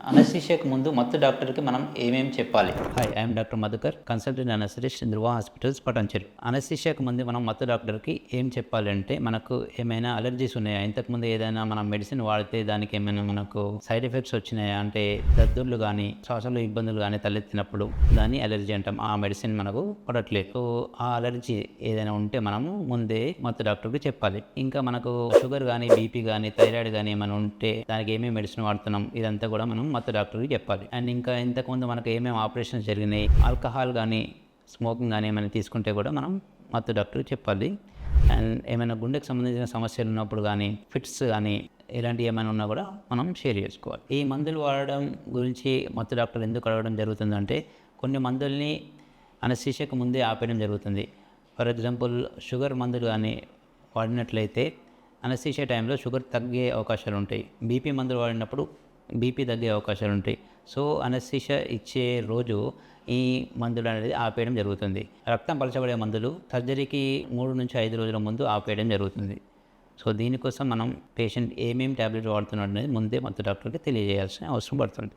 అనస్థీషియాకు ముందు మత్తు డాక్టర్కి మనం ఏమేమి చెప్పాలి? Hi, I'm doctor Madhukar, consultant anaesthetist in Dhruva hospitals, Patancheru. అనస్థీషియాకు ముందు మనం మత్తు డాక్టర్కి ఏం చెప్పాలి అంటే, మనకు ఏమైనా అలర్జీస్ ఉన్నాయా, ఇంతకుముందు ఏదైనా మనం మెడిసిన్ వాడితే దానికి ఏమైనా మనకు సైడ్ ఎఫెక్ట్స్ వచ్చినాయా, అంటే దద్దుర్లు కానీ శ్వాసలో ఇబ్బందులు కానీ తలెత్తినప్పుడు దాన్ని అలర్జీ అంటాం. ఆ మెడిసిన్ మనకు పడట్లేదు. సో ఆ అలర్జీ ఏదైనా ఉంటే మనము ముందే మత్తు డాక్టర్కి చెప్పాలి. ఇంకా మనకు షుగర్ కానీ, బీపీ కానీ, థైరాయిడ్ కానీ ఏమైనా ఉంటే దానికి ఏమేమి మెడిసిన్ వాడుతున్నాం, ఇదంతా కూడా మనం మత్తు డాక్టర్కి చెప్పాలి. అండ్ ఇంకా ఇంతకుముందు మనకు ఏమేమి ఆపరేషన్స్ జరిగినాయి, ఆల్కహాల్ కానీ స్మోకింగ్ కానీ ఏమైనా తీసుకుంటే కూడా మనం మత్తు డాక్టర్కి చెప్పాలి. అండ్ ఏమైనా గుండెకి సంబంధించిన సమస్యలు ఉన్నప్పుడు కానీ, ఫిట్స్ కానీ ఇలాంటివి ఏమైనా ఉన్నా కూడా మనం షేర్ చేసుకోవాలి. ఈ మందులు వాడడం గురించి మత్తు డాక్టర్ ఎందుకు అడగడం జరుగుతుందంటే, కొన్ని మందుల్ని అనస్థీషియాకు ముందే ఆపేయడం జరుగుతుంది. ఫర్ ఎగ్జాంపుల్, షుగర్ మందులు కానీ వాడినట్లయితే అనస్థీషియా టైంలో షుగర్ తగ్గే అవకాశాలు ఉంటాయి. బీపీ మందులు వాడినప్పుడు బీపీ తగ్గే అవకాశాలు ఉంటాయి. సో అనస్థీషియా ఇచ్చే రోజు ఈ మందులు అనేది ఆపేయడం జరుగుతుంది. రక్తం పలచబడే మందులు సర్జరీకి 3 నుంచి 5 రోజుల ముందు ఆపేయడం జరుగుతుంది. సో దీనికోసం మనం పేషెంట్ ఏమేమి ట్యాబ్లెట్ వాడుతున్నాడు అనేది ముందే మత్తు డాక్టర్కి తెలియజేయాల్సిన అవసరం పడుతుంది.